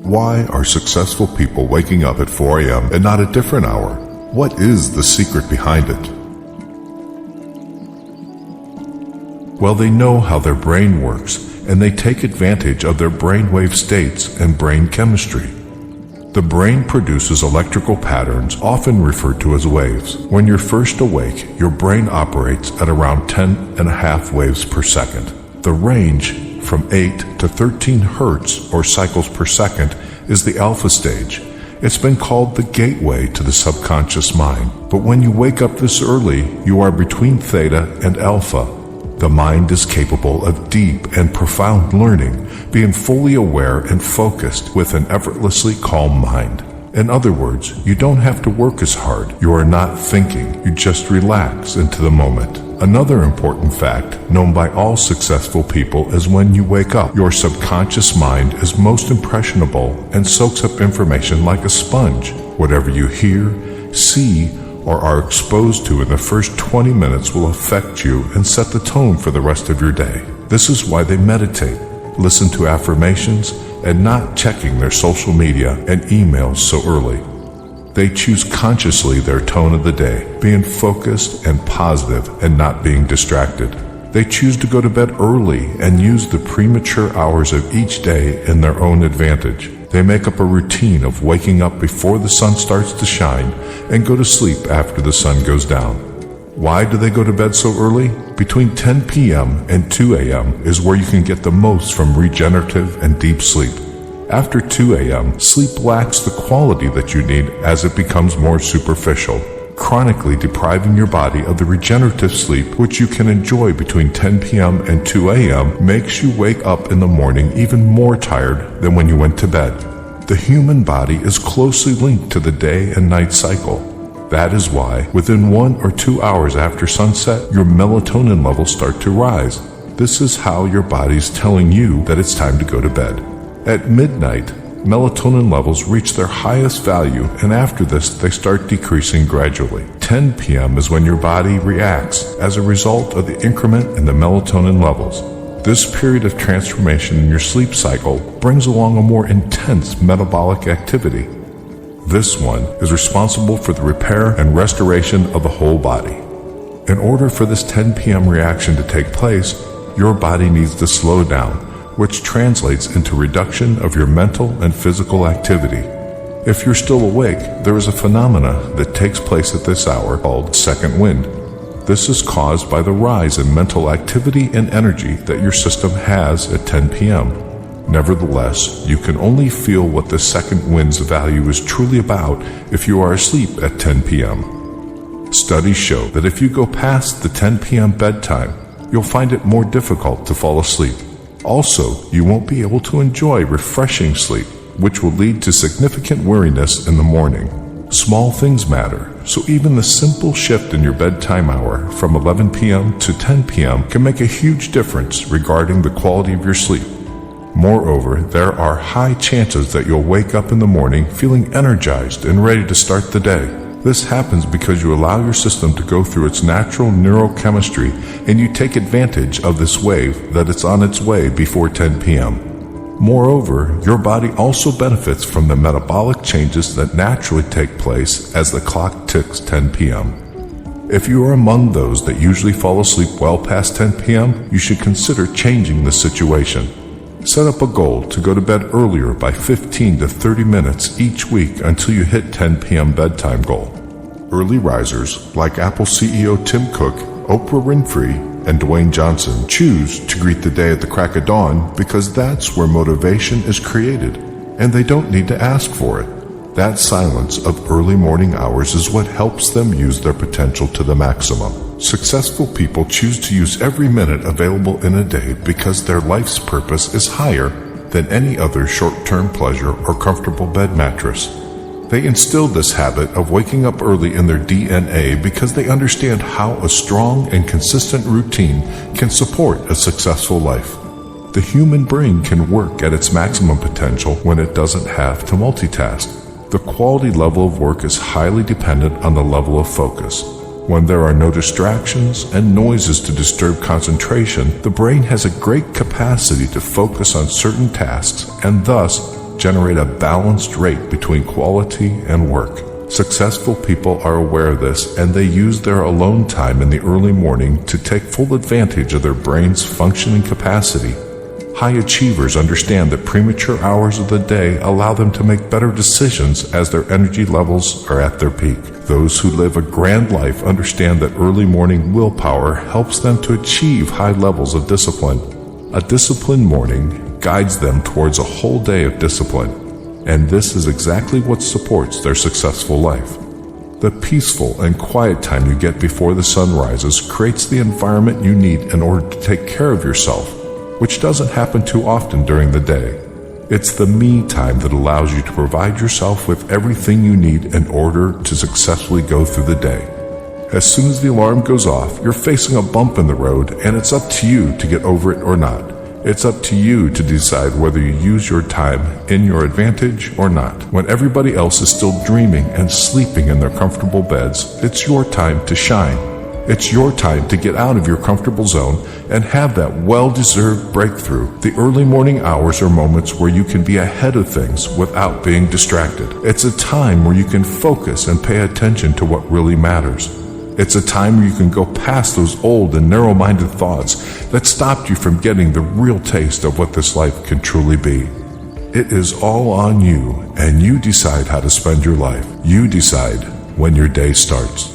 Why are successful people waking up at 4 a.m. and not a different hour? What is the secret behind it? Well, they know how their brain works, and they take advantage of their brainwave states and brain chemistry. The brain produces electrical patterns, often referred to as waves. When you're first awake, your brain operates at around 10.5 waves per second. The range from 8 to 13 hertz or cycles per second is the alpha stage. It's been called the gateway to the subconscious mind. But when you wake up this early, you are between theta and alpha. The mind is capable of deep and profound learning, being fully aware and focused with an effortlessly calm mind. In other words, you don't have to work as hard. You are not thinking. You just relax into the moment. Another important fact known by all successful people is when you wake up, your subconscious mind is most impressionable and soaks up information like a sponge. Whatever you hear, see, or are exposed to in the first 20 minutes will affect you and set the tone for the rest of your day. This is why they meditate, listen to affirmations, and not checking their social media and emails so early. They choose consciously their tone of the day, being focused and positive and not being distracted. They choose to go to bed early and use the premature hours of each day in their own advantage. They make up a routine of waking up before the sun starts to shine and go to sleep after the sun goes down. Why do they go to bed so early? Between 10 p.m. and 2 a.m. is where you can get the most from regenerative and deep sleep. After 2 a.m., sleep lacks the quality that you need as it becomes more superficial, chronically depriving your body of the regenerative sleep which you can enjoy between 10 p.m. and 2 a.m. makes you wake up in the morning even more tired than when you went to bed. The human body is closely linked to the day and night cycle. That is why, within 1 or 2 hours after sunset, your melatonin levels start to rise. This is how your body's telling you that it's time to go to bed. At midnight, melatonin levels reach their highest value, and after this, they start decreasing gradually. 10 p.m. is when your body reacts as a result of the increment in the melatonin levels. This period of transformation in your sleep cycle brings along a more intense metabolic activity. This one is responsible for the repair and restoration of the whole body. In order for this 10 p.m. reaction to take place, your body needs to slow down, which translates into reduction of your mental and physical activity. If you're still awake, there is a phenomena that takes place at this hour called second wind. This is caused by the rise in mental activity and energy that your system has at 10 p.m. Nevertheless, you can only feel what the second wind's value is truly about if you are asleep at 10 p.m. Studies show that if you go past the 10 p.m. bedtime, you'll find it more difficult to fall asleep. Also, you won't be able to enjoy refreshing sleep, which will lead to significant weariness in the morning. Small things matter, so even the simple shift in your bedtime hour from 11 p.m. to 10 p.m. can make a huge difference regarding the quality of your sleep. Moreover, there are high chances that you'll wake up in the morning feeling energized and ready to start the day. This happens because you allow your system to go through its natural neurochemistry and you take advantage of this wave that it's on its way before 10 p.m. Moreover, your body also benefits from the metabolic changes that naturally take place as the clock ticks 10 p.m. If you are among those that usually fall asleep well past 10 p.m., you should consider changing the situation. Set up a goal to go to bed earlier by 15 to 30 minutes each week until you hit 10 p.m. bedtime goal. Early risers like Apple CEO Tim Cook, Oprah Winfrey, and Dwayne Johnson choose to greet the day at the crack of dawn because that's where motivation is created, and they don't need to ask for it. That silence of early morning hours is what helps them use their potential to the maximum. Successful people choose to use every minute available in a day because their life's purpose is higher than any other short-term pleasure or comfortable bed mattress. They instilled this habit of waking up early in their DNA because they understand how a strong and consistent routine can support a successful life. The human brain can work at its maximum potential when it doesn't have to multitask. The quality level of work is highly dependent on the level of focus. When there are no distractions and noises to disturb concentration, the brain has a great capacity to focus on certain tasks and thus generate a balanced rate between quality and work. Successful people are aware of this, and they use their alone time in the early morning to take full advantage of their brain's functioning capacity. High achievers understand that premature hours of the day allow them to make better decisions as their energy levels are at their peak. Those who live a grand life understand that early morning willpower helps them to achieve high levels of discipline. A disciplined morning guides them towards a whole day of discipline, and this is exactly what supports their successful life. The peaceful and quiet time you get before the sun rises creates the environment you need in order to take care of yourself, which doesn't happen too often during the day. It's the me time that allows you to provide yourself with everything you need in order to successfully go through the day. As soon as the alarm goes off, you're facing a bump in the road, and it's up to you to get over it or not. It's up to you to decide whether you use your time in your advantage or not. When everybody else is still dreaming and sleeping in their comfortable beds, it's your time to shine. It's your time to get out of your comfortable zone and have that well-deserved breakthrough. The early morning hours are moments where you can be ahead of things without being distracted. It's a time where you can focus and pay attention to what really matters. It's a time where you can go past those old and narrow-minded thoughts that stopped you from getting the real taste of what this life can truly be. It is all on you, and you decide how to spend your life. You decide when your day starts.